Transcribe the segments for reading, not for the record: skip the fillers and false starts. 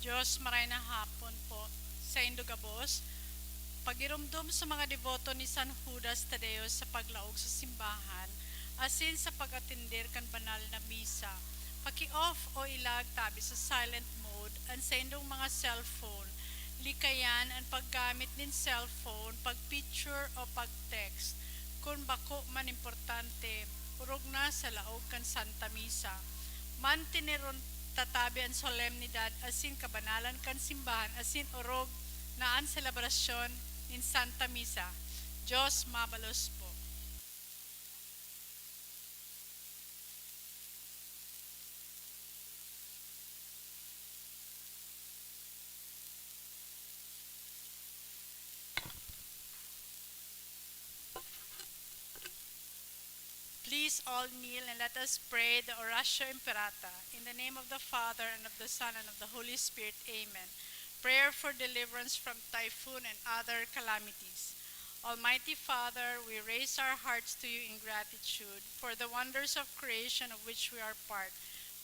Diyos, maray na hapon po sa Indogabos. Pagirumdum sa mga deboto ni San Judas Tadeo sa paglaog sa simbahan, asin sa pag-atindir kan banal na misa. Paki-off o ilag tabi sa silent mode ang sa indong mga cellphone. Likayan ang paggamit nin cellphone, pag-picture o pag-text. Kung bako man importante, urog na sa laog kan Santa Misa. Mantiniron tatabi ang solemnidad asin kabanalan kan simbahan asin urog na ang selebrasyon in Santa Misa. Diyos mabalos po. Please all kneel and let us pray the Oratio Imperata. In the name of the Father, and of the Son, and of the Holy Spirit. Amen. Prayer for deliverance from typhoon and other calamities. Almighty Father, we raise our hearts to you in gratitude for the wonders of creation of which we are part,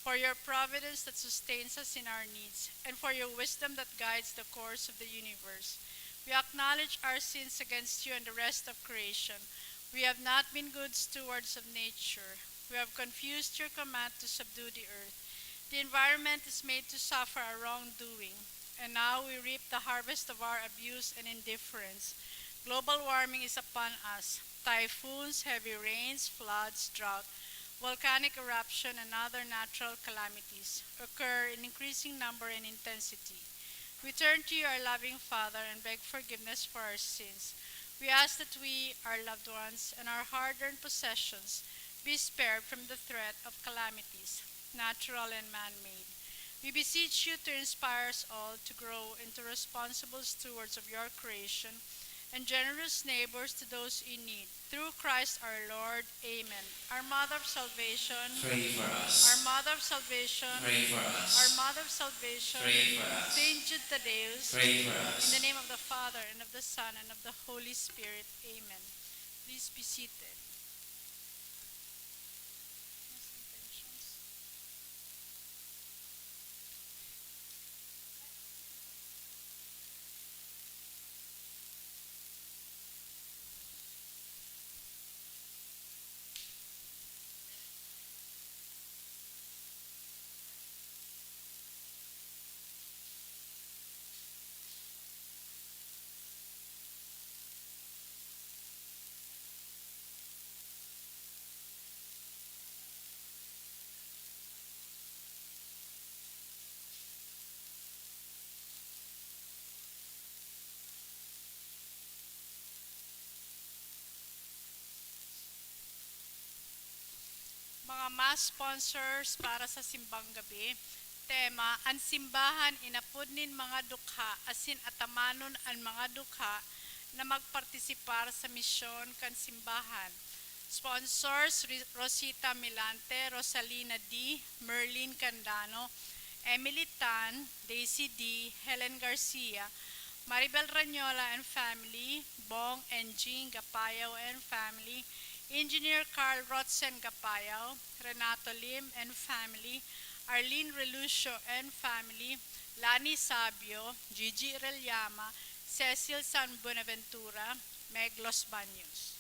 for your providence that sustains us in our needs, and for your wisdom that guides the course of the universe. We acknowledge our sins against you and the rest of creation. We have not been good stewards of nature. We have confused your command to subdue the earth. The environment is made to suffer our wrongdoing, and now we reap the harvest of our abuse and indifference. Global warming is upon us. Typhoons, heavy rains, floods, drought, volcanic eruption, and other natural calamities occur in increasing number and intensity. We turn to you, our loving Father, and beg forgiveness for our sins. We ask that we, our loved ones, and our hard-earned possessions be spared from the threat of calamities, natural and man-made. We beseech you to inspire us all to grow into responsible stewards of your creation and generous neighbors to those in need. Through Christ our Lord. Amen. Our Mother of Salvation, Pray for our us. Mother of Salvation, Pray for us. our Mother of Salvation, Pray for us. Saint Jude Thaddeus, Pray for in the us. name of the Father, and of the Son, and of the Holy Spirit. Amen. Please be seated. Mga mass sponsors para sa simbang gabi. Tema, ang simbahan inapod nin mga dukha asin atamanon ang mga dukha na magpartisipar sa misyon kan simbahan. Sponsors, Rosita Milante, Rosalina D., Merlin Candano, Emily Tan, Daisy D., Helen Garcia, Maribel Ranyola and family, Bong and Jean Gapayaw and family, Engineer Carl Rotzen Gapayaw, Renato Lim and family, Arlene Relucio and family, Lani Sabio, Gigi Irelyama, Cecil San Buenaventura, Meg Los Baños.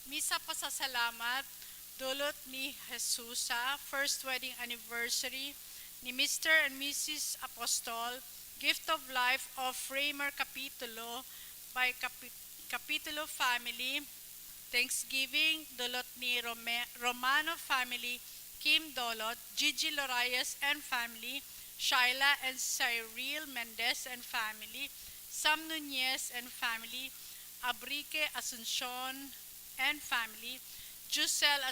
Misa pasasalamat dulot ni Jesusa, first wedding anniversary ni Mr. and Mrs. Apostol, gift of life of Framer Capitulo by Capitulo family, Thanksgiving dulot ni Romano family, Kim Dolot, Gigi Lorayas and family, Shaila and Cyril Mendez and family, Sam Nunez and family, Abrique Asuncion and family, Jusel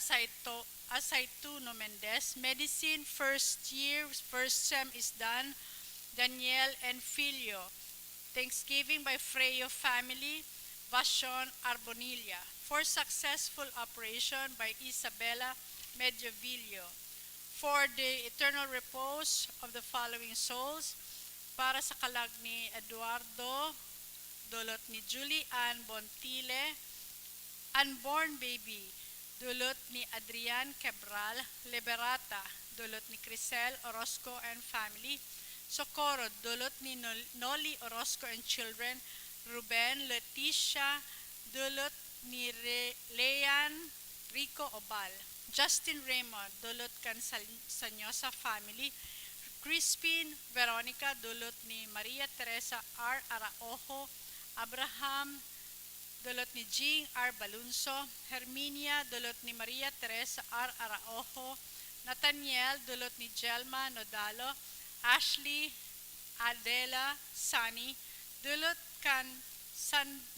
Asaituno Mendez, medicine first year, first sem is done, Daniel and Filio. Thanksgiving by Freyo family, Vashon Arbonilla. For successful operation by Isabella Mediovillo. For the eternal repose of the following souls, para sa kalag ni Eduardo, dulot ni Julie Ann Bontile, unborn baby, dulot ni Adrian Cabral Liberata, dulot ni Crisel Orozco and family, Socorro, dulot ni Noli Orozco and children, Ruben Leticia, dulot ni Lean Rico Obal, Justin Raymond, dulot kan Sanyosa family, Crispin Veronica, dulot ni Maria Teresa R. Araojo, Abraham, dulot ni Jing R. Balunso, Herminia, dulot ni Maria Teresa R. Araojo, Nathaniel, dulot ni Jelma Nodalo, Ashley Adela Sani, dulot kan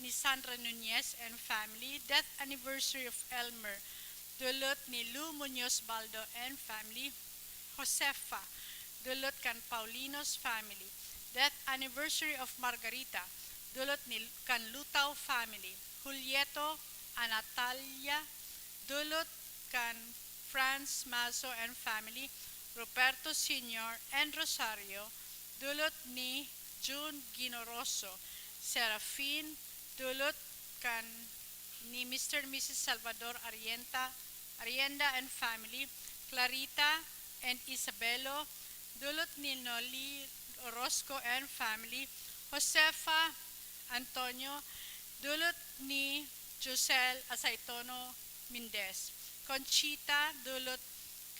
ni Sandra Nunez and family, death anniversary of Elmer, dulot ni Lou Munoz Baldo and family, Josefa, dulot kan Paulinos family, death anniversary of Margarita, dulot ni kan Lutaw family, Julieto Anatalia, dulot kan Franz Mazo and family, Roberto Sr. and Rosario, dulot ni June Ginoroso, Serafin, dulot kan ni Mr. and Mrs. Salvador Arienda and family, Clarita and Isabelo, dulot ni Noli Orozco and family, Josefa Antonio, dulot ni Josel Asaitono Mendez, Conchita, dulot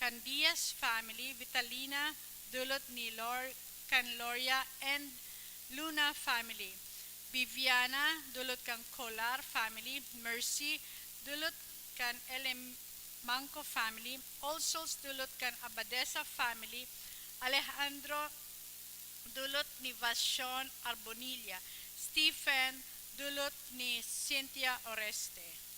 kan Diaz family, Vitalina, dulot ni Loria and Luna family, Viviana, dulot kan Colar family, Mercy, dulot kan Manco family, All Souls, dulot kan Abadesa family, Alejandro, dulot ni Vasion Arbonilla, Stephen, dulot ni Cynthia Oreste.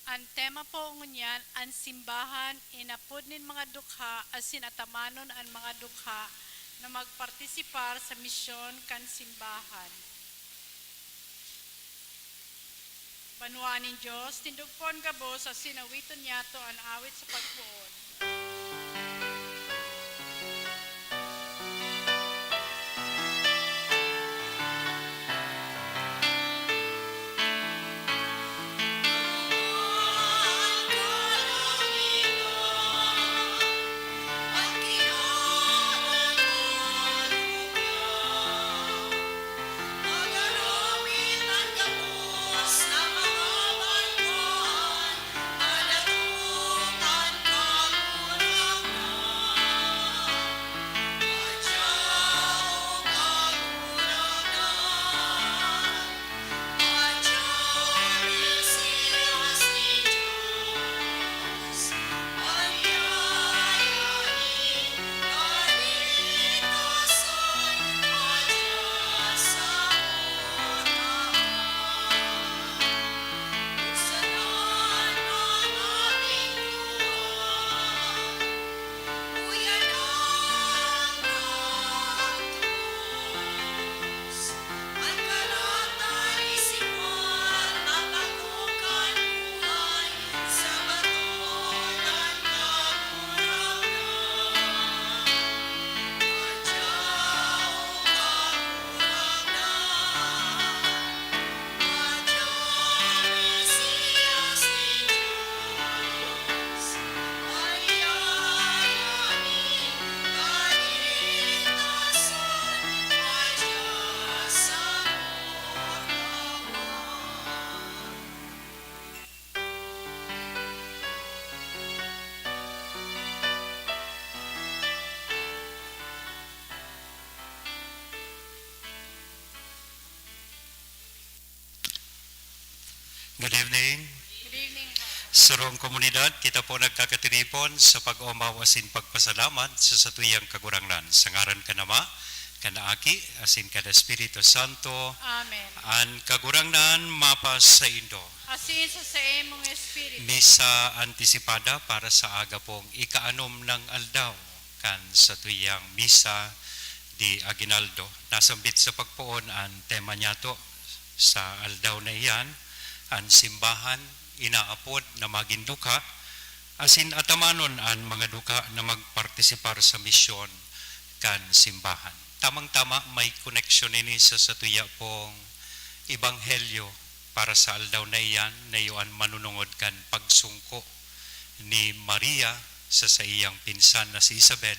Ang tema po ngunyan, ang simbahan, inapod nin mga dukha, asin atamanon ang mga dukha na magpartisipar sa misyon kan simbahan. Banwanin Diyos, tindugpon gabo sa sinawiton niyato ang awit sa pagpuon. Good evening. Good evening. Sarong komunidad, kita po nagkakatiripon sa pag-umaw asin pagpasalamat sa satuyang kagurangnan. Sa ngaran ka nama, kanaaki, asin kada Espiritu Santo, Amen. an kagurangnan mapas sa Indo. Asin sa imong espiritu. Misa antisipada para sa aga pong ikaanom ng aldaw kan sa tuyang misa di Aguinaldo. Nasambit sa pagpuon ang tema niya to sa aldaw na iyan, ang simbahan inaapod na maging duka, asin atamanon ang mga duka na magpartisipar sa misyon kan simbahan. Tamang-tama may koneksyon ini sa satuya pong ebanghelyo para sa aldaw na iyan na iyon manunungod kan pagsungko ni Maria sa iyang pinsan na si Isabel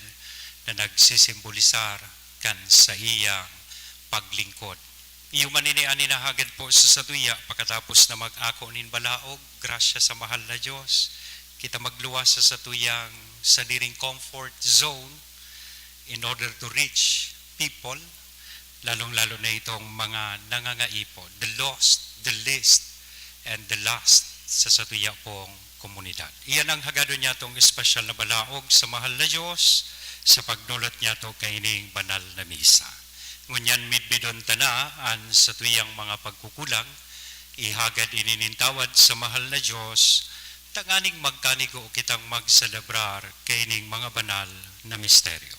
na nagsisimbolisar kan sa iyang paglingkod. Iyo maninian hagad po sa satuya pagkatapos na mag-ako nin balaog, grasya sa mahal na Diyos, kita magluwas sa satuyang sadiring comfort zone in order to reach people, lalong-lalo na itong mga nangangaipon, the lost, the least, and the last sa satuya pong komunidad. Iyan ang hagado niya itong espesyal na balaog sa mahal na Diyos sa pagnulot niya ito kaining banal na misa. Ngunyan midbidon tanaan sa tuyang mga pagkukulang, ihagad ininintawad sa mahal na Diyos, tanganing magkanigo kitang magselebrar kaining mga banal na misteryo.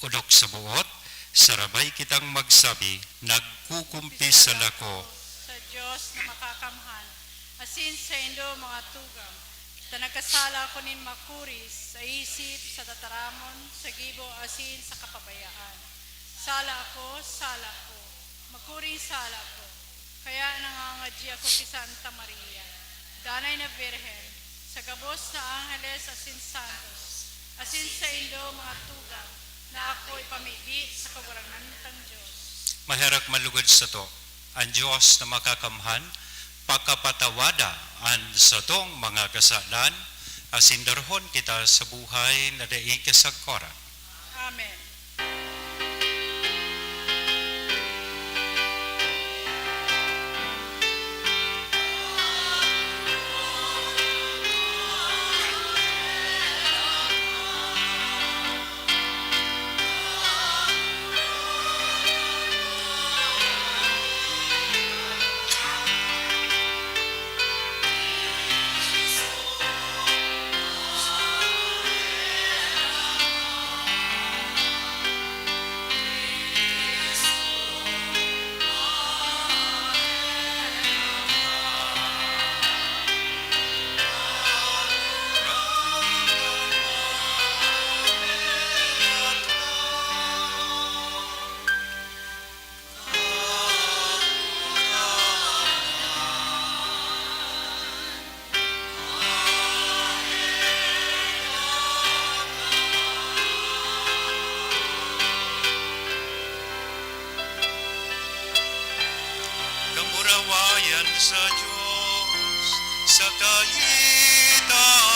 Udok sa buot, sarabay kitang magsabi, nagkukumpisal ako Sa Diyos na makakamhan, asin sa Indo mga tugang, ta nagkasala ko nin makuris sa isip, sa tataramon, sa gibo, asin sa kapabayaan. Sala ako, makuring sala ko. Kaya nangangadji ako kay Santa Maria, danay na Birhen, sa gabos na Angeles asin Santos, asin sa Indo mga tugang, na ako ipamigi sa kagurangan ng Diyos. maherak malugod sa to, ang Diyos na makakamhan, pagkapatawada ang sa tong mga kasalan, asindarhon kita sa buhay na daig kasagkoran. Amen. Kamurawayan sa Diyos sa kaitaasan.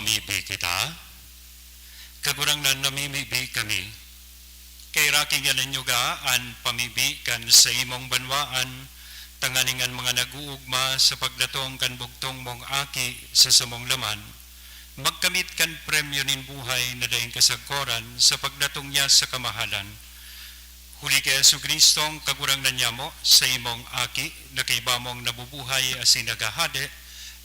pamibi kita, kagurangnan namimibi kami, kay rakingan ninyo gaan pamibi kan sa imong banwaan, tanganingan mga naguugma sa pagdatong kan bugtong mong aki sa samong laman, magkamit kan premyo nin buhay na daing kasagkoran sa pagdatong niya sa kamahalan. Huli kay Jesucristong kagurangnan niya mo sa imong aki na kay bamong nabubuhay asin nagahade,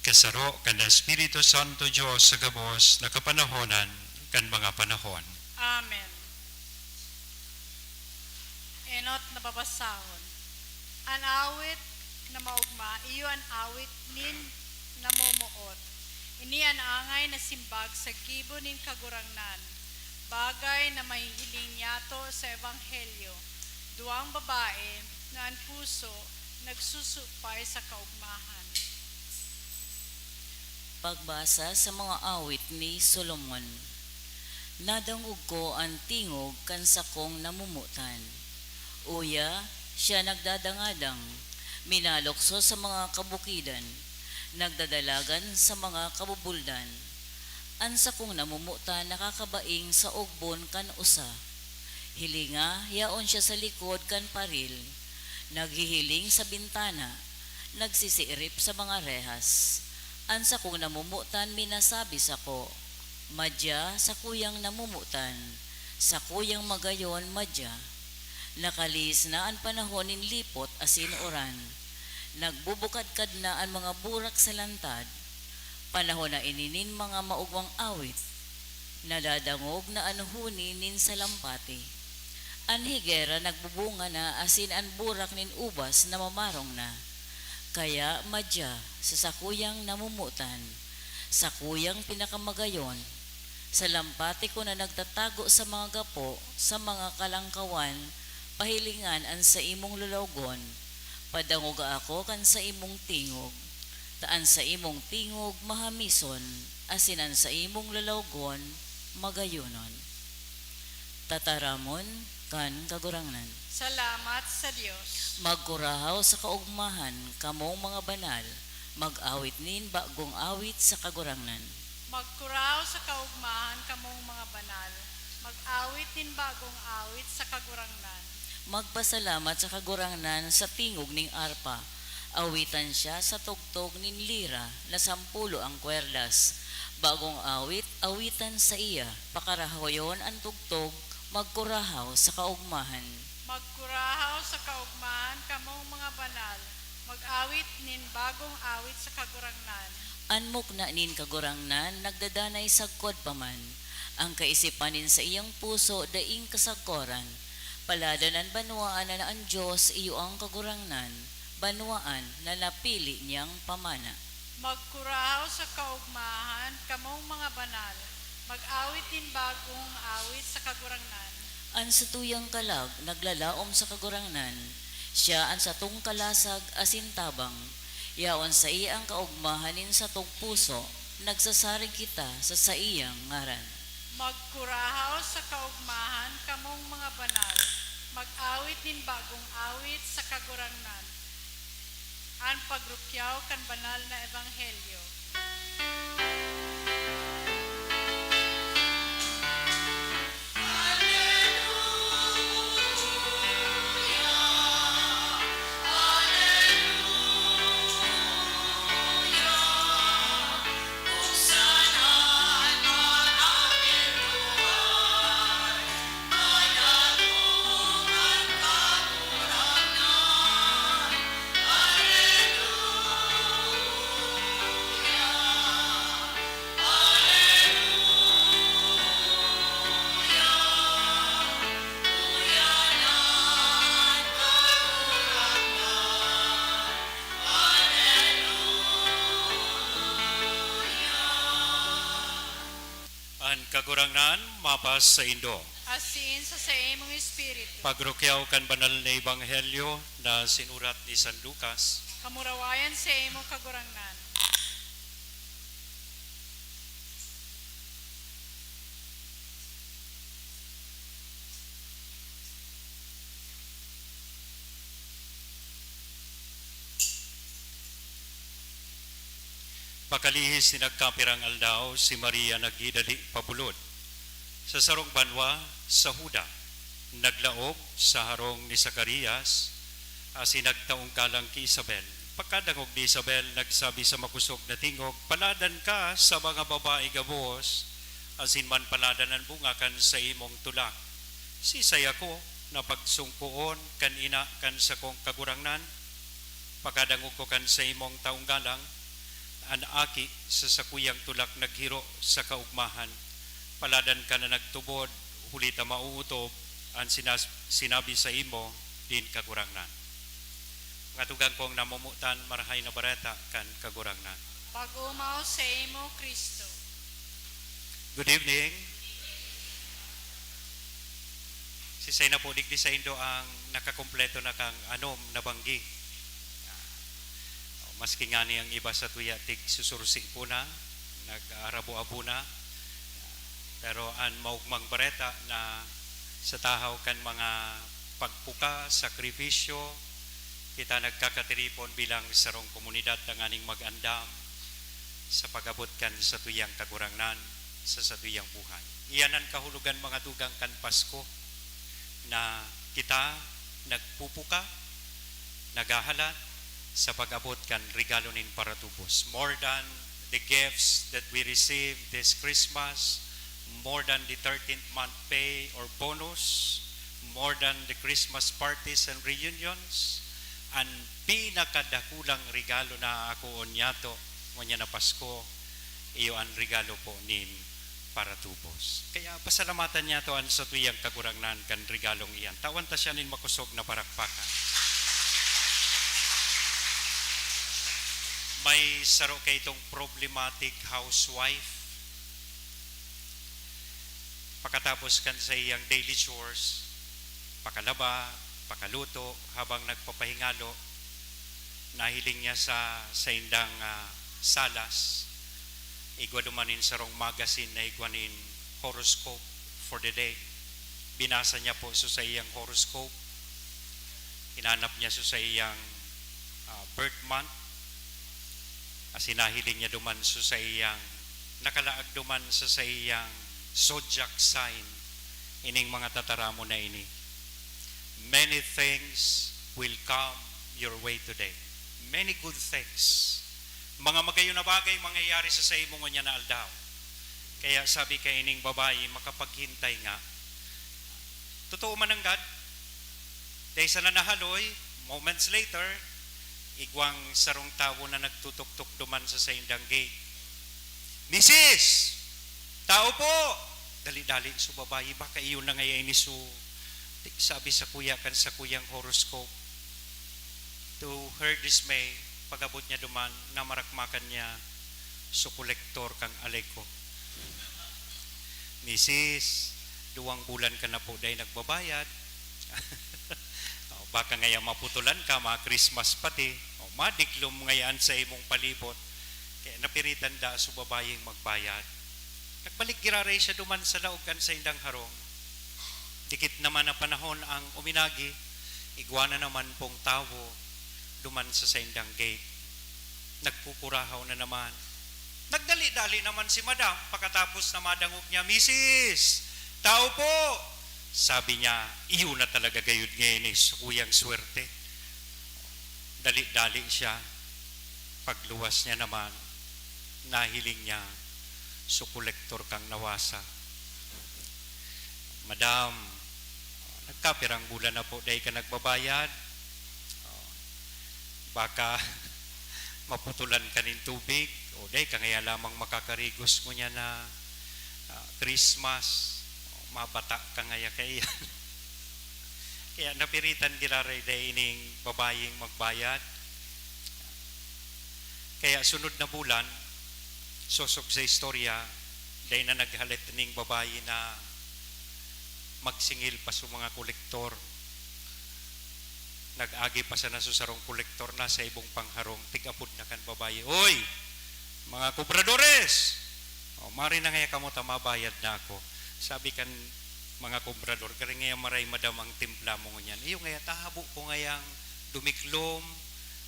kasaro kan Espiritu Santo Diyos sa gabos na kapanahonan kan mga panahon. Amen. Enot na babasahon. An awit na maugma, iyo an awit nin namumuot. Ini an angay na simbag sa gibo nin kagurangnan. Bagay na mahihiling yato sa Ebanghelyo. Duwang babae na ang puso nagsusupay sa kaugmahan. Pagbasa sa mga awit ni Solomon. Nadangog ko ang tingog kan sakong namumutan. Uya, siya nagdadangadang, minalokso sa mga kabukidan, nagdadalagan sa mga kabubuldan. Ang sakong namumutan nakakabaing sa ugbon kan usa. Hilinga, yaon siya sa likod kan paril, naghihiling sa bintana, nagsisiirip sa mga rehas. Ang sakong namumutan minasabi sa ko, madya sa kuyang namumutan, sa kuyang magayon madya. Nakalis na ang panahon nin lipot asin oran, nagbubukadkad na ang mga burak sa lantad, panahon na ininin mga maugwang awit, nadadangog na anuhuni nin salampati. An higera nagbubunga na asin an burak nin ubas na mamarong na, kaya madya sa sakuyang namumutan, sakuyang pinakamagayon, sa lampati ko na nagtatago sa mga gapo, sa mga kalangkawan, pahilingan an sa imong lulawgon, padangog ako kan sa imong tingog, taan sa imong tingog mahamison, asinan sa imong lulawgon magayonon. Tataramon kan kagurangnan. Salamat sa Diyos. Magkurahaw sa kaugmahan kamong mga banal, mag-awit nin bagong awit sa kagurangnan. Magkuraw sa kaugmahan kamong mga banal, mag-awit nin bagong awit sa kagurangnan. Magpasalamat sa kagurangnan sa tingog ning arpa, awitan siya sa tugtog nin lira na 10 ang kwerdas. Bagong awit, awitan sa iya, pakarahoyon ang tugtog, magkurahaw sa kaugmahan. Magkurahaw sa kaugmahan kamong mga banal, mag-awit nin bagong awit sa kagurangnan. Anmok na nin kagurangnan, nagdadanay sagkod paman, ang kaisipan nin sa iyang puso daing kasagkoran. Paladanan banwaan na ang Diyos iyo ang kagurangnan, banwaan na napili niyang pamana. Magkurahaw sa kaugmahan kamong mga banal, mag-awit din bagong awit sa kagurangnan. An sa tuyang kalag naglalaom sa kagurangnan, siya ang sa tung kalasag asintabang, yaon sa iyang kaugmahanin sa tung puso, nagsasarig kita sa iyang ngaran. Magkurahaw sa kaugmahan kamong mga banal, mag-awit din bagong awit sa kagurangnan. Ang pagrukyaw kan banal na Ebanghelyo. Ang kagurangnan mapas sa Indo. Asin sa imong espiritu. Pagrukyaw kan banal na ebanghelyo na sinurat ni San Lucas. Kamurawayan sa imong kagurangnan. Pakalihis ni nagkapirang aldaw, si Maria nagidali pabulod. Sa sarong banwa, sa Huda, naglaog sa harong ni Zacarias, asi nagtaong kalang ki Isabel. Pagkadangog ni Isabel, nagsabi sa makusog na tingog, paladan ka sa mga babae gabos, asin man paladan ang bunga kan sa imong tulak. Sisay ako na pagsungkuon kan ina kan sa kong kagurangnan, pagkadangog ko kan sa imong taong galang, an aki sa sakuyang tulak naghiro sa kaugmahan, paladan ka na nagtubod, hulita mauutob, ang sinabi sa imo, din kagurangnan. Nga tugang kong namumutan, marahay na bareta kan kagurangnan. Pag-umaw sa imo, Kristo. Good evening. Si Say na po, digdi sa Indo ang nakakompleto na kang anom na banggi. Maski nga ni ang iba sa tuya, tig susursi po na, nag-arabo-abo na. Pero ang maugmang bareta na sa tahaw kan mga pagpuka, sakripisyo, kita nagkakatiripon bilang sarong komunidad ng aning mag-andam sa pagabot kan sa tuyang kagurangnan, sa tuyang buhay. Iyan ang kahulugan mga dugang kan Pasko na kita nagpupuka, nagahalat sa pag-abot kan regalo nin para tubos. More than the gifts that we receive this Christmas, more than the 13th month pay or bonus, more than the Christmas parties and reunions, ang pinakadakulang regalo na ako onyato ngonya na Pasko, iyo ang regalo po nin para tubos. Kaya pasalamatan niya to ang sa tuyang kagurangnan kan regalong iyan. Tawan ta siya nin makusog na parakpakan. May saro kay itong problematic housewife. Pagkatapos kan sa iyang daily chores, pakalaba, pakaluto, habang nagpapahingalo, nahiling niya sa indang salas, igwadumanin sa rong magazine na igwanin horoscope for the day. Binasa niya po sa iyang horoscope, hinanap niya sa iyang birth month, asinahiling niya duman sa iyang nakalaag duman sa iyang zodiac sign, ining mga tataramo na ini. Many things will come your way today. Many good things. Mga magayon na bagay mangyayari sa imo nga na aldaw. Kaya sabi kay ining babae, makapaghintay nga. Totoo man ang God. Dahil sa nanahaloy, moments later, igwang sarong tawo na nagtutok-tok duman sa indang gate. Mrs. Tao po! Dali-dali sa babae, baka iyon na ngayon ni su. Sabi sa kuya kan sa kuyang horoscope. To her dismay, pagabot niya duman, namarakmakan niya su kolektor kang aleko. Mrs. 2 bulan ka na po dahil nagbabayad. Baka ngayon maputulan ka, mga Christmas pati. Madiklom ngayon sa imong palibot. Kaya napiritan da su babayeng magbayad. Nagbalik giraray siya duman sa laogan sa indang harong. Dikit naman na panahon ang uminagi, igwana naman pong tawo duman sa indang gate. Nagpupurahaw na naman. Nagdali-dali naman si madam, pagkatapos na madangog niya, Mrs. Tao po! Sabi niya, iyo na talaga gayud ngayon sa kuyang swerte. Dali-dali siya. Pagluwas niya naman, nahiling niya, so kolektor kang nawasa. Madam, nagkapirang bulan na po dahil ka nagbabayad. Baka maputulan ka ng tubig o dahil ka ngaya lamang makakarigos mo niya na Christmas. Mabata ka ngaya kaya. Kaya napiritan gilaray dahil ining babayeng magbayad. Kaya sunod na bulan, sosok sa istorya, dahil na naghalit ning babae na magsingil pa sa mga kolektor. Nag-agi pa sa nasusarong kolektor na sa ibong pangharong, tigapod na kan babae. Oy, mga kubradores! Mari na ngaya kamo mabayad na ako. Sabi kan mga kubrador, kaya ngaya maray madam ang timpla mo nganyan. Iyo ngaya tahabo ko ngayang dumiklom,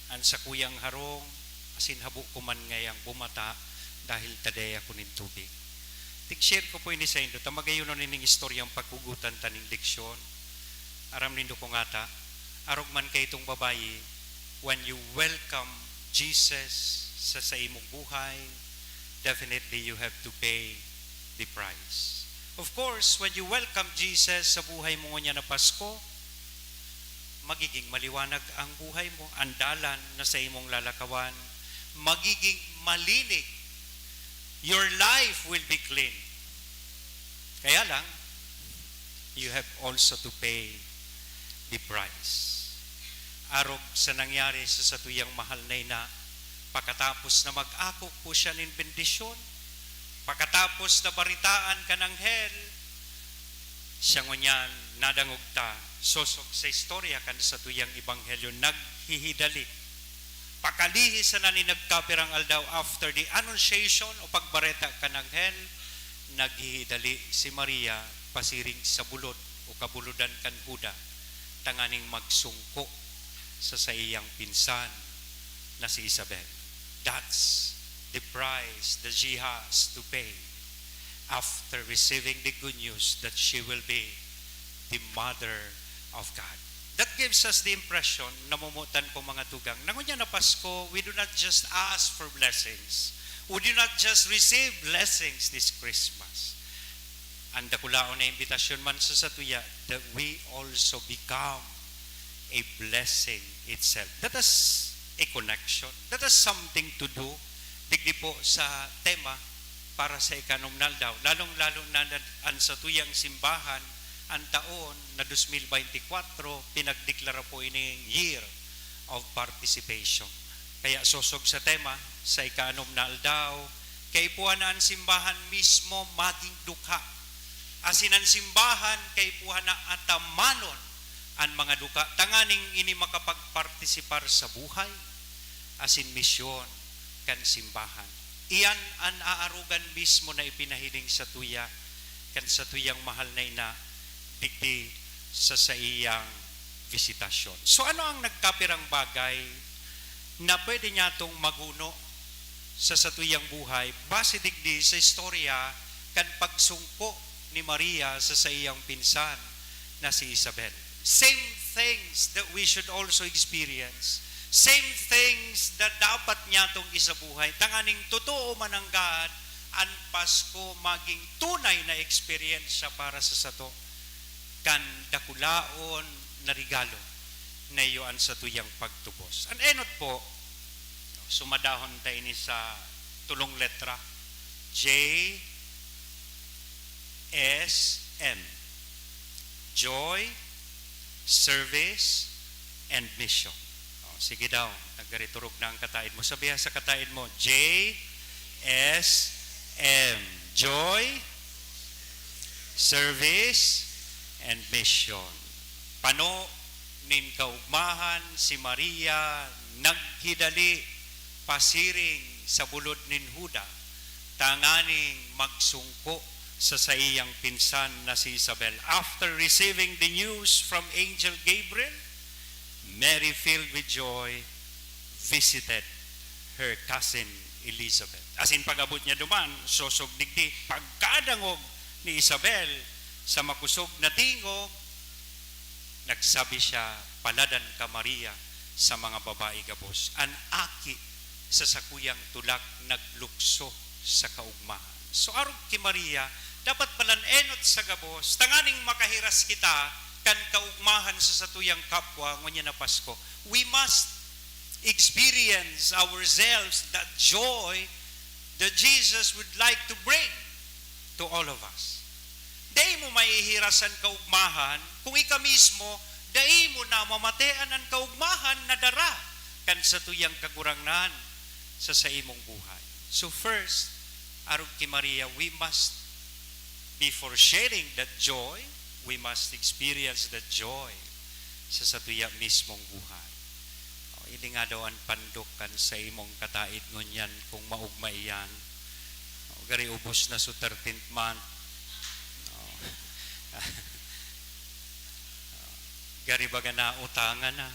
an sa kuyang harong, Asin habo ko man ngayang bumata dahil taday ako nin tubig. Share ko po ini sa indo. Tamagayon nun ining istoryang pagkugutan taning diksyon. Aram nindo ko nga ta, arog man kay itong babayi, when you welcome Jesus sa imong buhay, definitely you have to pay the price. Of course, when you welcome Jesus sa buhay mo niya na Pasko, magiging maliwanag ang buhay mo, ang dalan na sa imong lalakawan, magiging malinig. Your life will be clean. Kaya lang, you have also to pay the price. Arog sa nangyari sa satuyang mahal na ina, pagkatapos na mag-akok po siya ng bendisyon, pagkatapos na baritaan ka ng hell, siya ngunyan nadangog ta, sosok sa istorya kan sa tuyang ebanghelyo, naghihidali. Pakalihis na ni nagkapirang aldaw after the annunciation o pagbareta ka ng hell, naghihidali si Maria pasiring sa bulod o kabuludan kan Huda, tanganing magsungko sa iyang pinsan na si Isabel. That's the price that she has to pay after receiving the good news that she will be the mother of God. That gives us the impression, namumutan ko mga tugang, nangunya na Pasko, we do not just ask for blessings. We do not just receive blessings this Christmas. Ang dakulaon na imbitasyon man sa satuya, that we also become a blessing itself. That is a connection. That is something to do. Digdi po sa tema para sa ikanomnal daw. Lalong-lalo na ang satuyang simbahan, ang taon na 2024, pinagdeklara po ini year of participation. Kaya sosog sa tema, sa ikanomnal daw, kay puhan na ang simbahan mismo maging dukha. Asin ang simbahan, kay puhan na atamanon ang mga duka. Tanganing ini makapagpartisipar sa buhay, asin misyon kan simbahan. Iyan ang aarugan mismo na ipinahiling sa tuya, kan sa tuyang mahal na ina, digdi sa iyang visitasyon. So ano ang nagkapirang bagay na pwede niya itong maguno sa satuyang buhay base digdi sa istorya kan pagsungko ni Maria sa iyang pinsan na si Isabel. Same things that we should also experience. Same things that dapat niya itong isabuhay. Tanganing totoo man ang God, ang Pasko maging tunay na experience para sa sato. Kan dakulaon na regalo na iyon sa tuyang pagtubos. Ang enot po, sumadahon tayo ni sa tulong letra, JSM. Joy, Service, and Mission. Sige daw, nagariturog na ang katain mo. Sabihan sa katain mo, JSM. Joy, Service, and Mission. Pano nin kaugmahan si Maria naghidali pasiring sa bulod nin Huda, tanganing magsungko sa iyang pinsan na si Isabel. After receiving the news from Angel Gabriel, Mary, filled with joy, visited her cousin Elizabeth. As in pag-abot niya duman, sosog digdi, pagkadangog ni Isabel sa makusog na tingog, nagsabi siya, paladan ka Maria sa mga babae gabos. An aki sa sakuyang tulak naglukso sa kaugmahan. So arog ki Maria, dapat palanenot sa gabos, tanganing makahiras kita kan kaugmahan sa satuyang kapwa ngunya na Pasko. We must experience ourselves that joy that Jesus would like to bring to all of us. Dahil mo maihirasan kaugmahan, kung ika mismo, dahil mo na mamatean ang kaugmahan na dara kan sa tuyang kagurangnan sa imong buhay. So first, arog ki Maria, we must, before sharing that joy, we must experience that joy sa tuya mismong buhay. Ili nga daw ang pandukan sa imong kataid ngunyan kung maugma iyan. Gari ubos na sa 13th month. Gari baga na utangan na.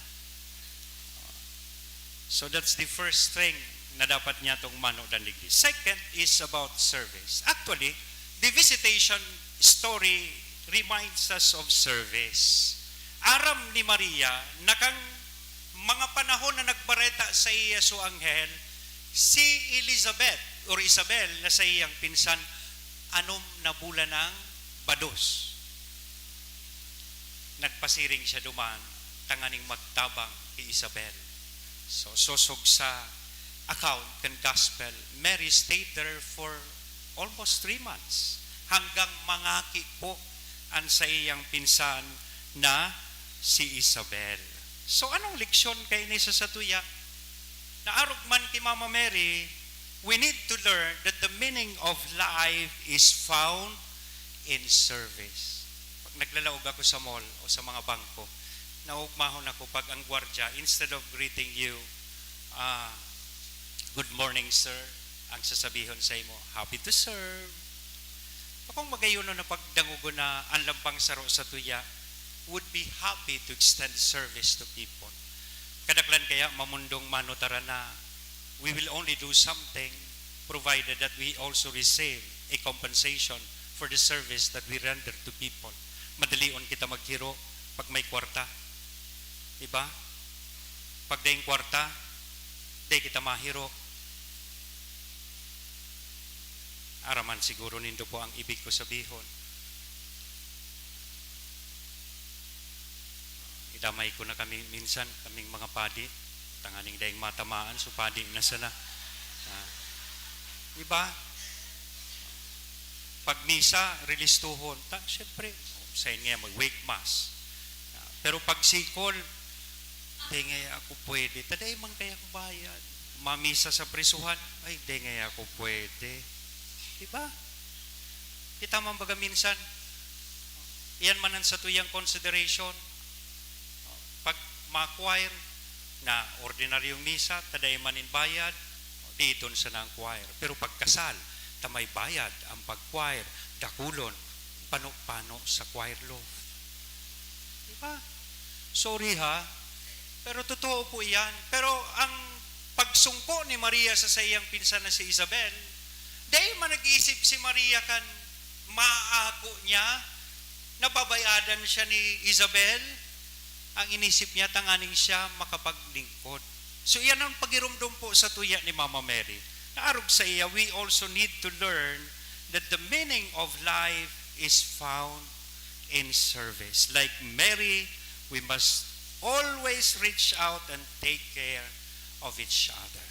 So that's the first thing na dapat niya itong manodan digdi. Second is about service. Actually, the visitation story reminds us of service. Aram ni Maria, nakang mga panahon na nagbareta sa iya so anghel, si Elizabeth or Isabel na sa iyang pinsan, anom na bulan ng bados. Nagpasiring siya duman, tanganing magtabang kay Isabel. So, sosog sa account kan gospel, Mary stayed there for almost 3 months hanggang mangaki po ang sa iyang pinsan na si Isabel. So, anong leksyon kay ni sa tuya? Naarog man kay Mama Mary, we need to learn that the meaning of life is found in service. Pag naglalaog ako sa mall o sa mga bangko, naugmahon ako pag ang gwardya, instead of greeting you, good morning sir, ang sasabihon sa imo, happy to serve. Akong magayon na pagdangugo na ang lampang saro sa tuya, would be happy to extend service to people. Kadaklan kaya mamundong manutara na we will only do something provided that we also receive a compensation for the service that we render to people. Madalion kita maghiro pag may kwarta. Diba? Pag daing kwarta, di kita mahiro. Araman siguro nindo po ang ibig ko sabihon. Idamay ko na kami minsan, kaming mga padi, tanganing daing matamaan, so padi na sana. Diba? Pag misa, release-tuhon, syempre, sa inyo mag-wake mass. Pero pag sikol, di nga ako pwede. Taday man kaya ko bayad. Mamisa sa prisuhan, ay, di nga ako pwede. Diba? Kita man baga minsan, iyan manan sa tuyang consideration. Pag ma-choir na ordinaryong misa, taday manin bayad, dito sa nang choir. Pero pag kasal, tamay bayad ang pag-choir, dakulon, pano-pano sa choir loaf. Diba? Sorry ha, pero totoo po yan. Pero ang pagsungko ni Maria sa sayang pinsan na si Isabel, dahil man nag-iisip si Maria kan maako niya, nababayadan siya ni Isabel, ang inisip niya, tanganing siya makapaglingkod. So yan ang pagirumdum po sa tuya ni Mama Mary. Naarog sa iya, we also need to learn that the meaning of life is found in service. Like Mary, we must always reach out and take care of each other.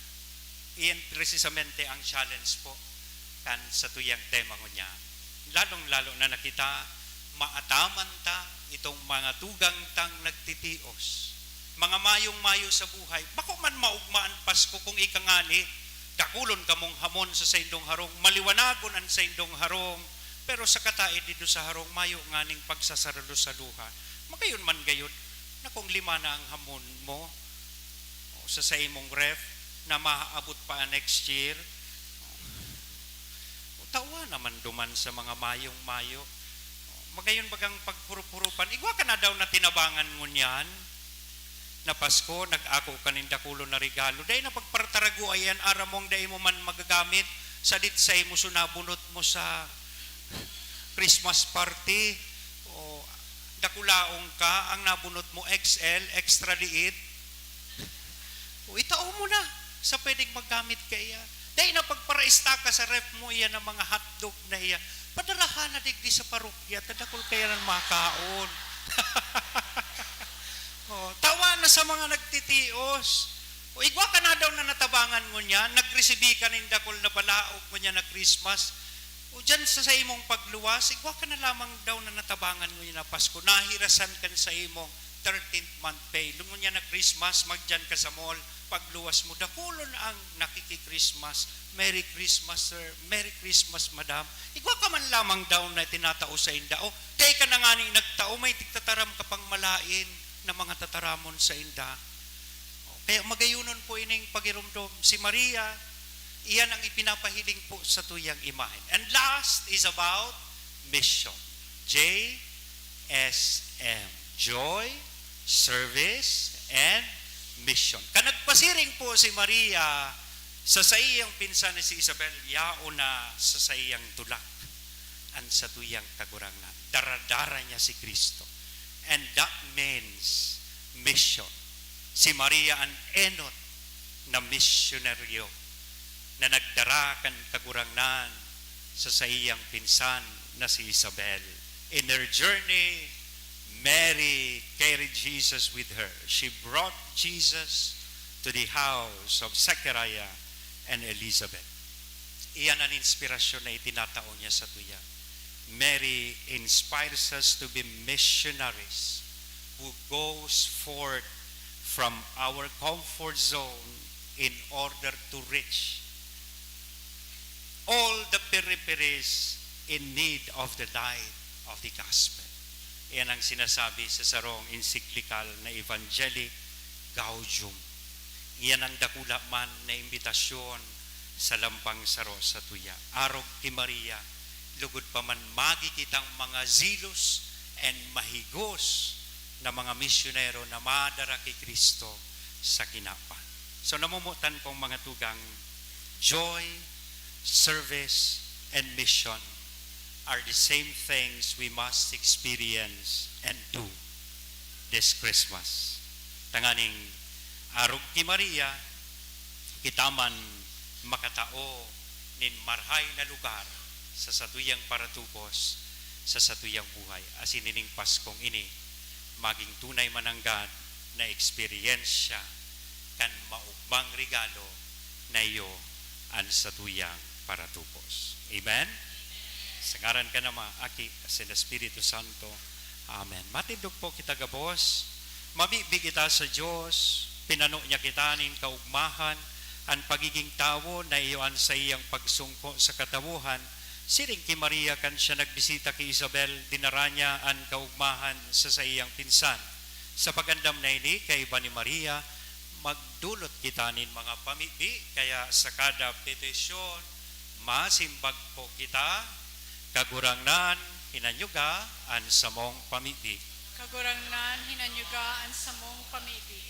Iyan precisamente ang challenge po kan sa tuyang tema ko niya. Lalong-lalo na nakita, maataman ta itong mga tugang tang nagtitios. Mga mayong-mayo sa buhay. Bako man maugmaan Pasko kung ikangani, dakulon kamong hamon sa saindong harong, maliwanagon ang saindong harong, pero sa kataid dito sa harong, mayo nganing pagsasarado sa luha. Makayon man gayon, na kung 5 na ang hamon mo, sa imong ref, na maaabot pa next year, tawa naman duman sa mga mayong-mayo. Magayon bagang paghurup-hurupan, igwa ka na daw na tinabangan mo niyan, na Pasko, nag-ako kanin dakulo na regalo. Dahil na pagpartarago ayan, aramong dahil mo man magagamit, sa ditsay mo sunabunot mo sa Christmas party, o dakulaong ka, ang nabunot mo XL, extra liit, o itao mo na, sa pwedeng maggamit ka iya. Dahil na pagparaista ka sa ref mo iya ng mga hotdog na iya, padarahan na digdi sa parokya, tadakol kaya ng makaon. Tawa na sa mga nagtitios. O igwa ka na daw na natabangan mo niya, nagresibi ka ng dakol na balaog mo niya na Christmas. O dyan sa imong pagluwas, igwa ka na lamang daw na natabangan mo niya na Pasko. Nahirasan ka sa imong 13th month pay. Lungon niya na Christmas, magdyan ka sa mall, pagluwas mo, dakulon ang nakiki-Christmas. Merry Christmas, sir. Merry Christmas, madam. Igwa ka man lamang daw na tinatao sa inda. O, tayo ka na nga ni nagtao, may tigtataram ka pang malain na mga tataramon sa inda. O, kaya magayunon po ining pagirumdom. Si Maria, iyan ang ipinapahiling po sa tuyang imahen. And last is about mission. JSM. Joy, Service, and Mission. Kanagpasiring po si Maria Sa iyang pinsan ni si Isabel, yao na sa iyang tulak, ang sa tuyang kagurangnan. Daradara niya si Kristo. And that means mission. Si Maria ang enot na misyonaryo na nagdara kan kagurangnan sa iyang pinsan na si Isabel. In her journey, Mary carried Jesus with her. She brought Jesus to the house of Zechariah and Elizabeth. Iyan ang inspirasyon na itinataon niya sa tuya. Mary inspires us to be missionaries who goes forth from our comfort zone in order to reach all the peripheries in need of the light of the gospel. Iyan ang sinasabi sa sarong encyclical na Evangelii Gaudium. Iyan ang dakula man na imbitasyon sa lampang saro sa tuya. Arog ki Maria, lugod pa man magikitang mga zilos and mahigos na mga misyonero na madara kay Kristo sa kinapan. So namumutan kong mga tugang, joy, service, and mission are the same things we must experience and do this Christmas. Tanganing arog ki Maria, kitaman makatao nin marhay na lugar sa satuyang paratubos sa satuyang buhay. Asin nining Paskong ini, maging tunay mananggad na eksperyensya kan maugmang regalo na iyo ang satuyang paratubos. Amen? Sa ngaran ka naman, Aki, sa Espiritu Santo. Amen. Matindog po kita gabos, mabibig kita sa Diyos, pinano niya kita ning kaugmahan, ang pagiging tao na iyon sa iyang pagsungko sa katawuhan. Siring ki Maria kan siya nagbisita kay Isabel, dinara niya ang kaugmahan sa iyang pinsan. Sa pagandam na ini, kay iba ni Maria, magdulot kita nin mga pamibi, kaya sa kada petisyon, masimbag po kita, kagurangnan, hinanyuga, ang samong pamibi. Kagurangnan, hinanyugaan sa mong pamibi.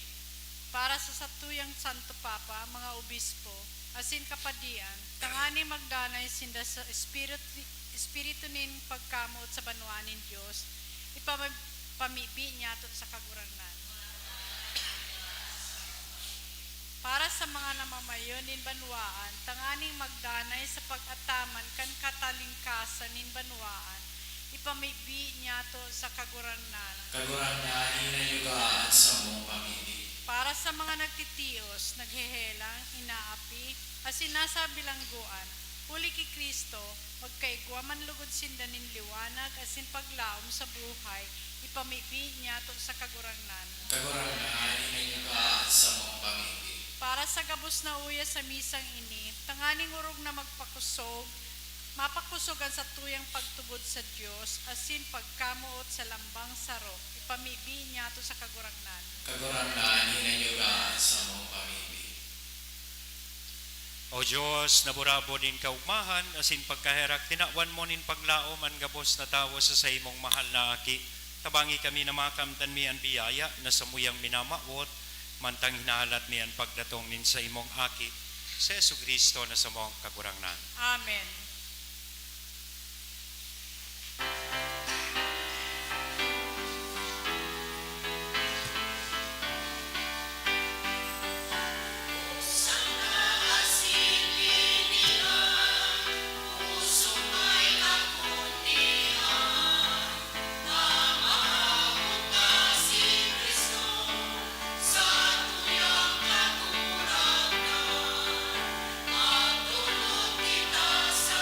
Para sa satuyang Santo Papa, mga obispo, asin kapadian, tangani magdanay sinda sa espiritu nin pagkamot sa banwanin Diyos, ipamibi niya sa kagurangnan. Para sa mga namamayon nin banwaan, tanganing magdanay sa pag-ataman kan katalingkasan nin banwaan, ipamibi niya sa kagurangnan. Kagurangnan, hinayugaan sa mong pamili. Para sa mga nagtitios, naghehelang, inaapi, asin nasa bilangguan, uli ki Kristo, magkaigwa man lugod sinda nin liwanag, asin paglaom sa buhay, ipamibi niya sa kagurangnan. Kagurangnan, hinayugaan sa mong pamili. Para sa gabos na uya sa misang ini, tanganing urog na mapakusogan sa tuyang pagtubod sa Diyos, asin pagkamuot sa lambang saro, ipamibi niya sa kagurangnan. Kagurangnan, hinayugaan sa mong pamili. O Diyos, naburabo din kaugmahan, asin pagkaherak, tinawan mo nin paglaom ang gabos na tawo sa imong mahal na aki. Tabangi kami na makamtan mi ang biyaya na samuyang minamawot, mantang hinahalat mi ang pagdatong nin sa imong aki, sa Jesu-Kristo na sa mong kagurangnan. Amen. Sa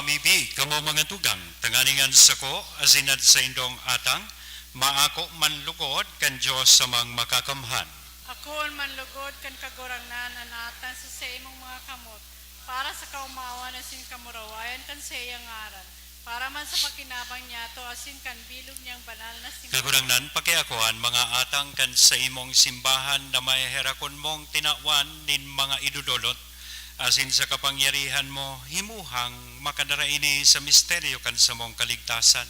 pamibi, kamo mga tugang, tanganingan sako, asinad sa indong atang, maako manlugod kan Diyos sa mga makakamhan. Akoon manlugod kan kagurangnan anatan sa imong mga kamot, para sa kaumawan asin kamurawayan kan sa iyang ngaran, para man sa pakinabang niya to asin kan bilog niyang banal na simbahan. Kagurangnan, pakiakuan mga atang kan sa imong simbahan na may herakon mong tinawan nin mga idudolot, asin sa kapangyarihan mo, himuhang makadara ini sa misteryo kan sa mong kaligtasan,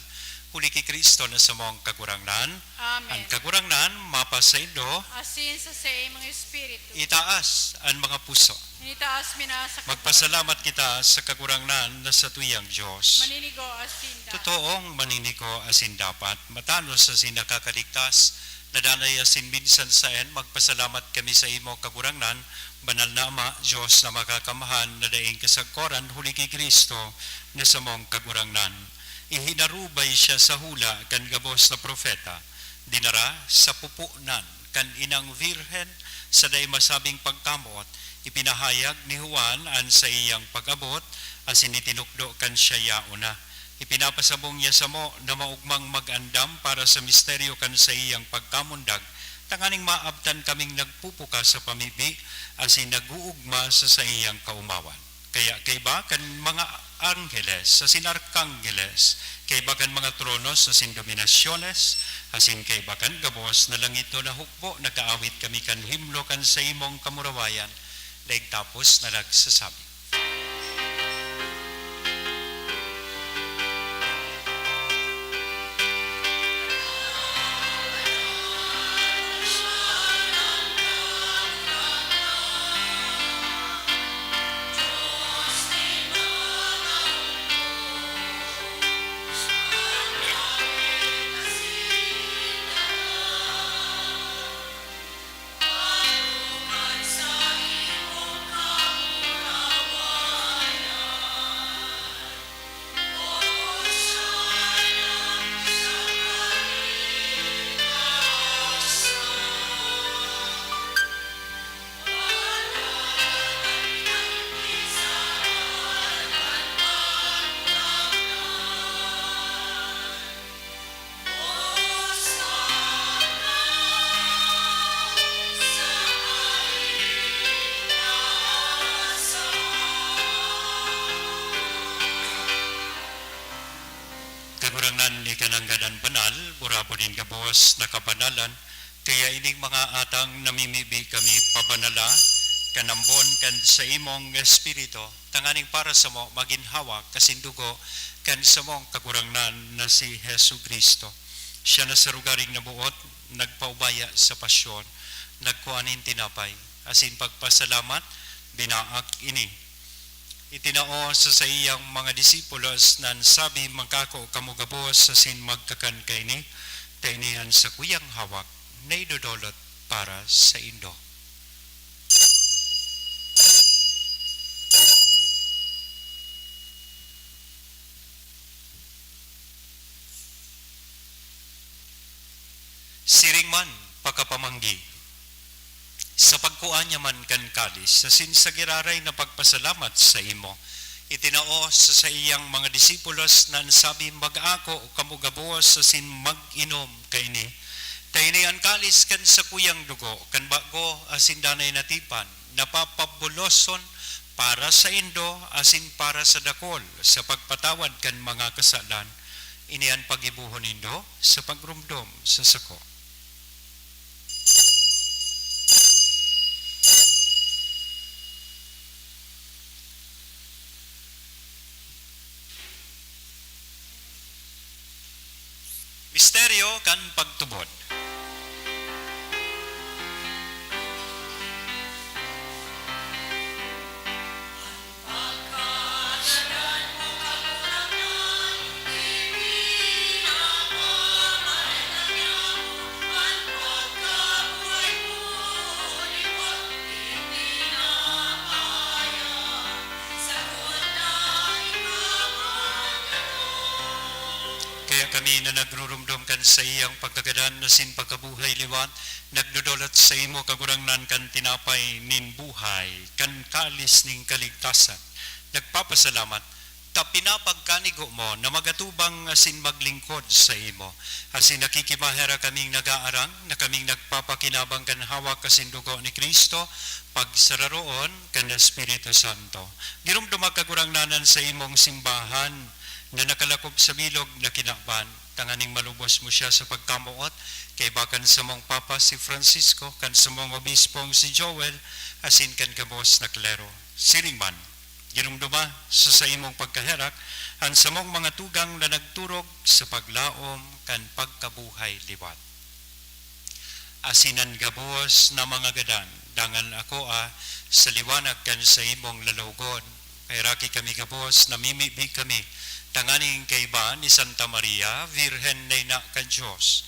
huli ki Kristo na sa mong kagurangnan. Amen. Ang kagurangnan, mapasaido, Asin sa imong espiritu. itaas ang mga puso. Initaas minasa Magpasalamat kita sa kagurangnan na sa tuyang Diyos. maninigo asinda. Totoong maniniko asin dapat, matanos sa sinakakaligtas, nadanay asin minsan saen, magpasalamat kami sa imo kagurangnan, banal na Ama, Diyos na makakamahan, na daing kasagkoran, huli kay Kristo, na sa mong kagurangnan. Ihinarubay siya sa hula kan gabos na propeta, dinara sa pupunan kan inang virhen sa day masabing pagkamot, ipinahayag ni Juan an sa iyang pag-abot, asin itinukdo kan siya yauna. Ipinapasabong niya sa mo na maugmang mag-andam para sa misteryo kan sa iyang pagkamundag, tanganing maabtan kaming nagpupuka sa pamibi, asin naguugma sa iyang kaumawan. Kaya kay ba kan mga anggeles, sa sinarkanggeles, kay ba kan mga tronos, sa sindominasyones, asin kay ba kan gabos na langito na hukbo, nagkaawit kami kan himlo kan sa imong kamurawayan, daig tapos na nagsasabi. Kagurangnan ni kananggadan banal, burapo din gabos na kabanalan, kaya ining mga atang namimibi kami pabanala, kanambon kan sa imong espiritu, tanganing para sa mo maginhawa kasindugo kan sa mong kagurangnan na si Hesu Kristo. Siya na sa rugaring nabuot, nagpaubaya sa pasyon, nagkuanin tinapay, asin pagpasalamat, binaak ini. Itinao sa iyang mga disipulos nan sabi magkako kamugabos sa sin magkakan kay ni, tainihan sa kuyang hawak, na idodolot para sa indo. Siring man pagkapamanggi, sa pagkuan niya man kan kalis, sa sinsagiraray na pagpasalamat sa imo, itinao sa iyang mga disipulos na sabi mag-ako o kamugabuos sa sin mag-inom kay ni, tainay ang kalis kan sa kuyang dugo, kan bago asin danay natipan, napapabuloson para sa indo asin para sa dakol, sa pagpatawad kan mga kasalan, inian pagibuhon indo sa pagrumdom sa sako. Misteryo kan pagtubod. Kami na nagrurumdum kan sa iyang pagkagadan na sin pagkabuhay liwat, nagdudulot sa imo kagurangnan kan tinapay nin buhay, kan kalis ning kaligtasan. Nagpapasalamat, pinapagkanigo mo na magatubang asin maglingkod sa imo. Asin nakikimahera kaming nagaarang na kaming nagpapakinabang kan hawak asin dugo ni Kristo, pagsararoon kan Espiritu Santo. Girumdumag kagurang nanan sa imong simbahan na nakalakob sa bilog na kinaban. Tanganing malubos mo siya sa pagkamuot kay bakan sa mong Papa si Francisco, kan sa mong obispong si Joel, asin kan kabos na klero. Siringman, ginumduma sa imong pagkaherak, ang sa mong mga tugang na nagturog sa paglaom kan pagkabuhay liwat. Asinan gabos na mga gadan, dangan ako sa liwanag kan sa imong lalawgon, kay raki kami gabos, namimibig kami, tanganing kaiba ni Santa Maria, Virhen na ina ka Diyos,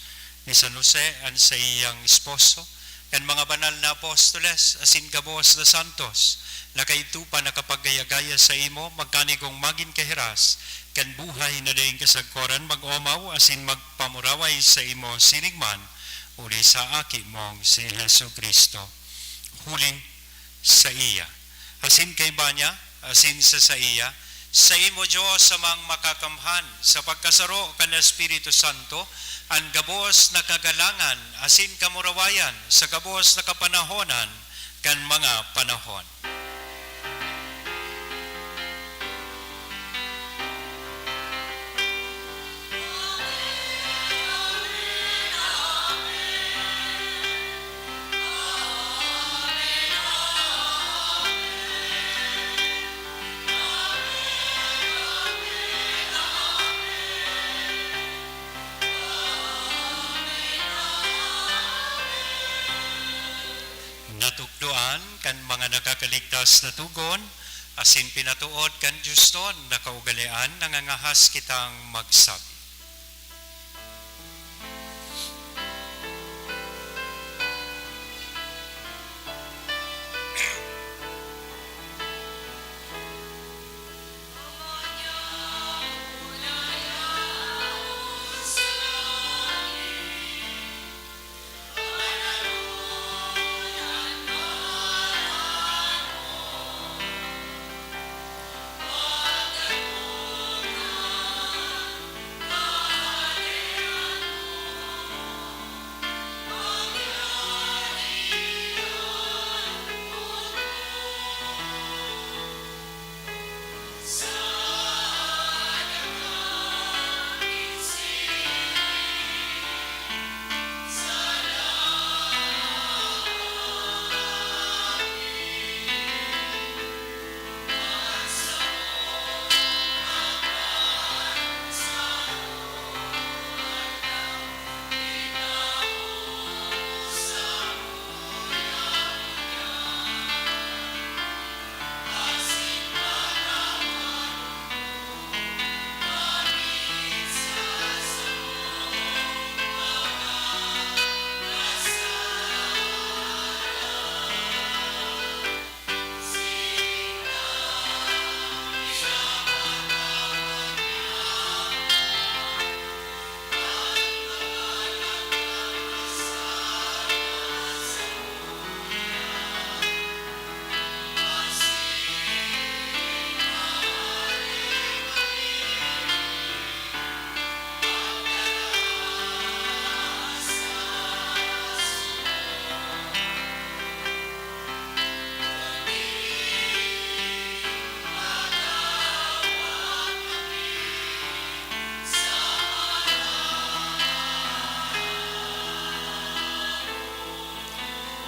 ni San Jose ang sa iyang esposo, kan mga banal na apostoles, asin gabos na santos, na kaitupa nakapagayagaya sa imo, magkanigong magin kahiras, kan buhay na daing kasagkoran mag-omaw, asin magpamuraway sa imo sinigman, uli sa aki mong si Hesu Kristo. Huling sa iya. Asin kay banya, asin sa iya, sa imo Diyos samang makakamhan, sa pagkasaro kan Espiritu Santo, ang gabos na kagalangan, asin kamurawayan, sa gabos na kapanahonan, kan mga panahon. Natukdoan kan mga nakakaligtas na tugon, asin pinatuod kan Diyos ton na kaugalian nangangahas kitang magsabi.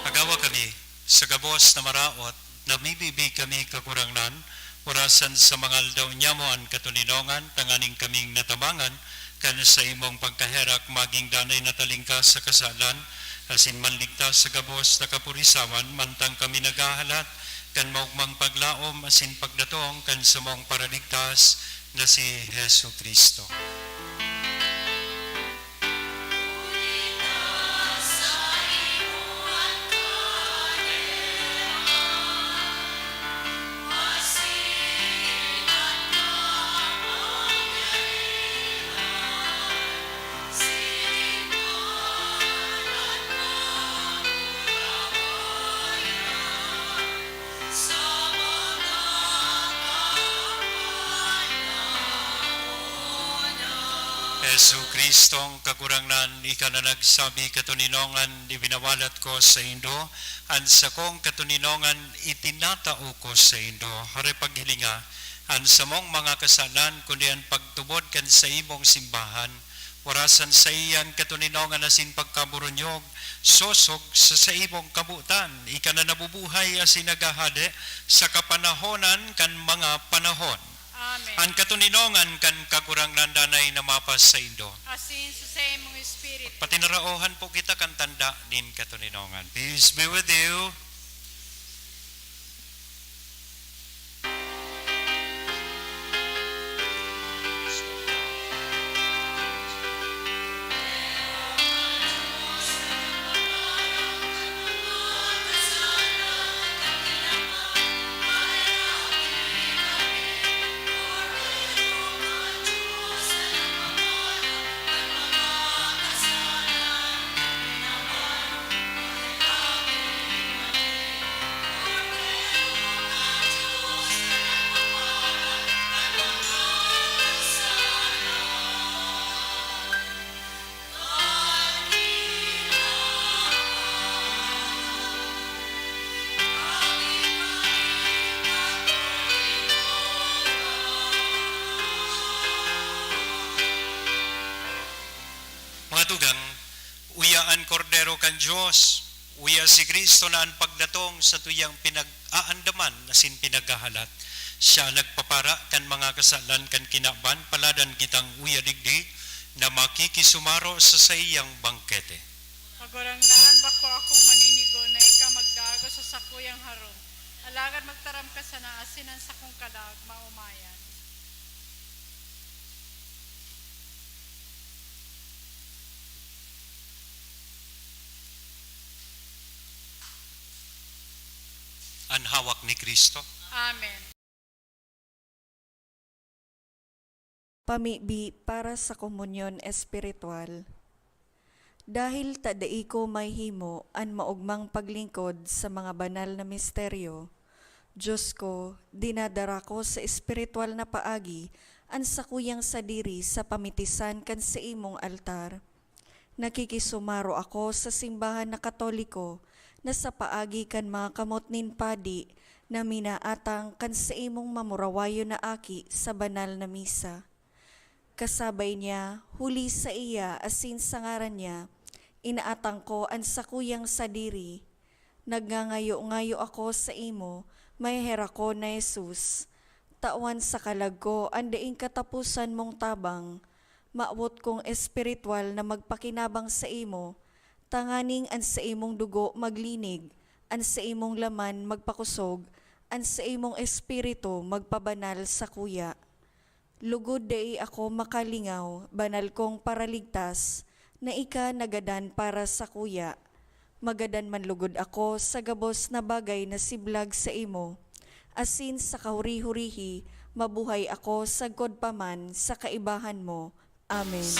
Agawa kami sa gabos na maraot, namibibig kami kakurangnan, orasan sa mga aldaw nyamoan katulinongan, tanganing kaming natabangan, kan sa imong pagkaherak maging danay natalingkas sa kasalan, asin manligtas sa gabos na kapurisawan, mantang kami nagahalat, kan maugmang paglaom, asin pagdatong, kan sa mong paraligtas na si Hesu Kristo. Yesu Kristong kagurangnan, ika na nagsabi katuninongan, ibinawalat ko sa Indo, an sa kong katuninongan, itinatao ko sa Indo. Hare paghilinga, an sa mong mga kasalan, kundi an pagtubod kan sa imong simbahan, warasan sa iyan katuninongan asin pagkaburunyog, sosog sa imong kabutan, ika na nabubuhay asin nagahade, sa kapanahonan kan mga panahon. Amen. Ang katuninongan kan kagurangnan danay na mapas sa Indo. Asin sa imong espiritu. Patinarauhan po kita kan tanda nin katuninongan. Peace be with you. Mga tugang, uyaan kordero kan Diyos, uya si Kristo na ang pagdatong sa tuyang pinag-aandaman na sin pinaghahalat. Siya nagpapara kan mga kasalan kan kinaban, paladan kitang uya digdi na makikisumaro sa sayang bangkete. Pagurangnan bako akong maninigo na ika magdago sa sakuyang harom. Alagad magtaram ka sa naasinan sa kong kalag, maumayan. Ang hawak ni Kristo. Amen. Pamibi para sa komunyon espiritual. Dahil tadai ko may himo an maugmang paglingkod sa mga banal na misteryo, Diyos ko, dinadara ko sa espiritual na paagi an sakuyang sadiri sa pamitisan kan sa imong altar. Nakikisumaro ako sa simbahan na Katoliko na sa paagi kan mga kamot nin padi na minaatang kan sa imong mamurawayo na aki sa banal na misa. Kasabay niya, huli sa iya asin sa ngaran niya, inaatang ko ang sakuyang sadiri. Nagngangayo-ngayo ako sa imo, may hera ko na Jesus. Tawan sa kalag ko, andaing katapusan mong tabang, maawot kong espiritual na magpakinabang sa imo, tanganing an sa imong dugo maglinig, an sa imong laman magpakusog, an sa imong espiritu magpabanal sa kuya. Lugod dai ako makalingaw, banal kong paraligtas, na ika nagadan para sa kuya. Magadan man lugod ako sa gabos na bagay na siblag sa imo. Asin sa kahuri-hurihi, mabuhay ako sagkod paman sa kaibahan mo. Amen.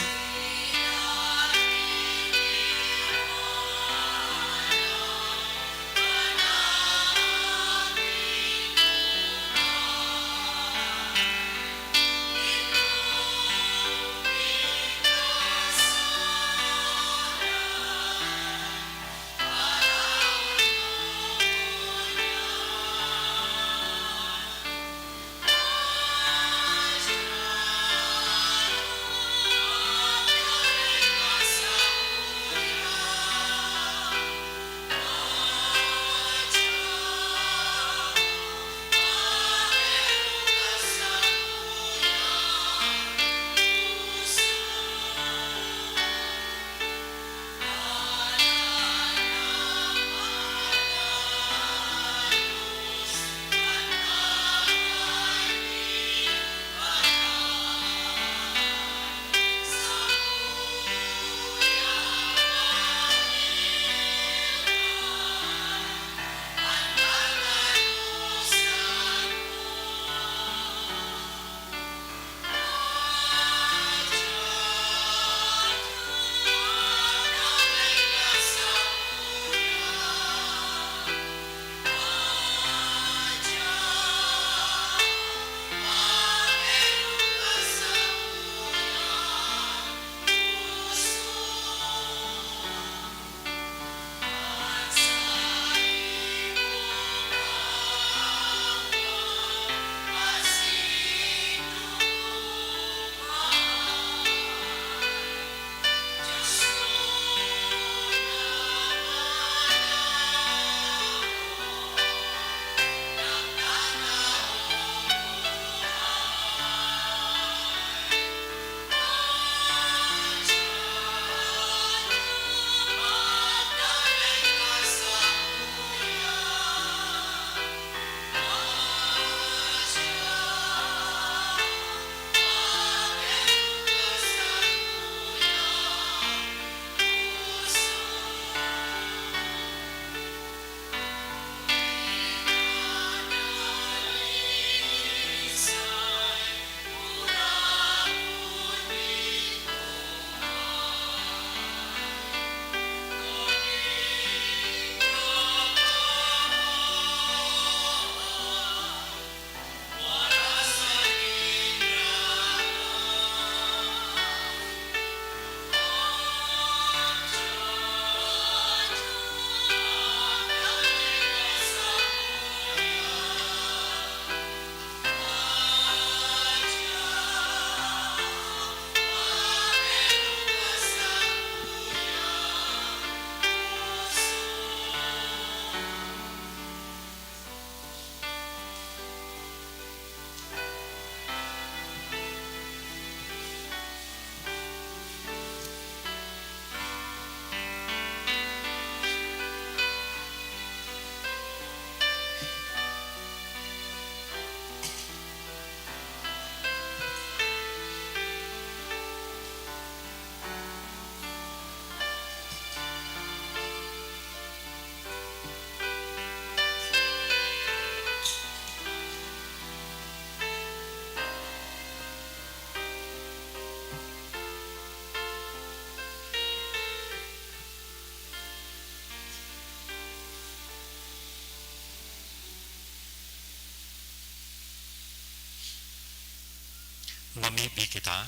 Mamibi kita.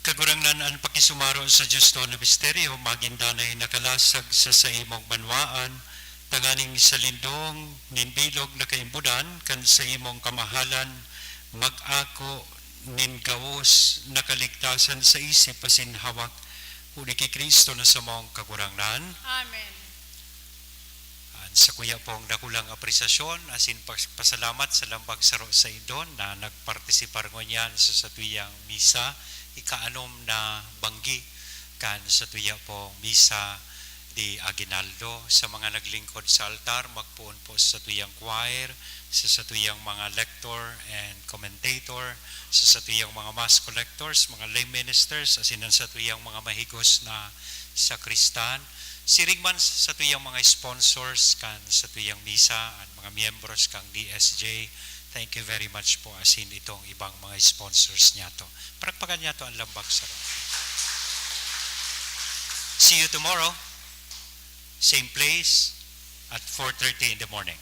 Kagurangnan ang pakisumaro sa Diyos to na misteryo, magindanay nakalasag sa imong banwaan, tanganing sa lindong, ninbilog na kaimbudan, kan sa imong kamahalan, mag-ako, ningawos, nakaligtasan sa isip, pasinhawak, uli kay Kristo na sa mong kagurangnan. Amen. Sa kuya pong dakulang apresasyon, asin pasalamat sa lambag saro sa idon na nagpartisipar ngunyan sa satuyang misa, ikaanom na banggi kan sa tuya pong misa di Aguinaldo. Sa mga naglingkod sa altar, magpuon po sa satuyang choir, sa satuyang mga lector and commentator, sa satuyang mga mass collectors, mga lay ministers, asin ang satuyang mga mahigos na sakristan, siringman sa tuyang mga sponsors kan sa tuyang misa at mga miyembros kang DSJ. Thank you very much po asin itong ibang mga sponsors niya to. Parakpakan niya to ang lambag sa roon. See you tomorrow. Same place at 4:30 in the morning.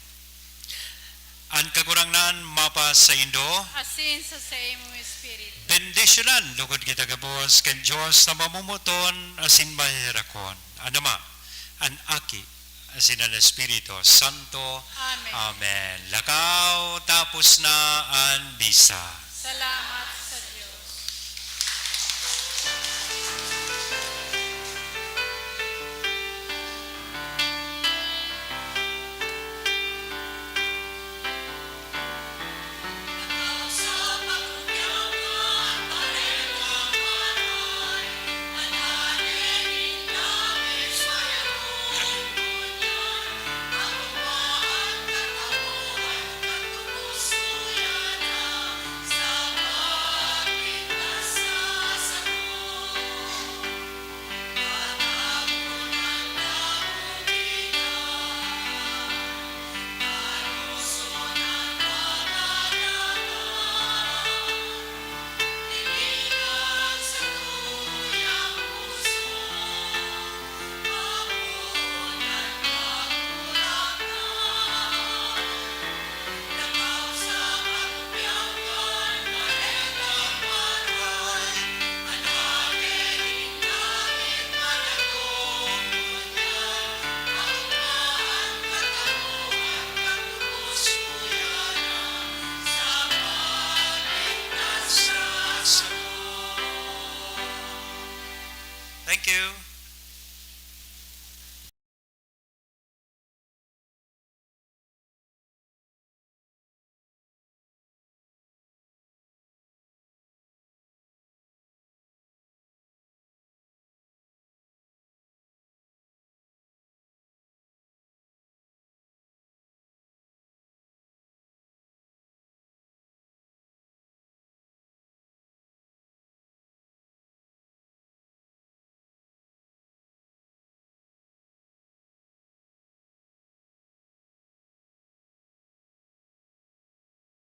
Ang kagurangnan mapa sa Indo, Asin sa same Spirit. bendisyonan lugod kita gabos ken Dios na mamumuton asin mahirakon. Ano ma? An aki asin ang Espiritu Santo. Amen. Amen. Lakaw tapos na ang misa. Salamat sa Diyos. Thank you.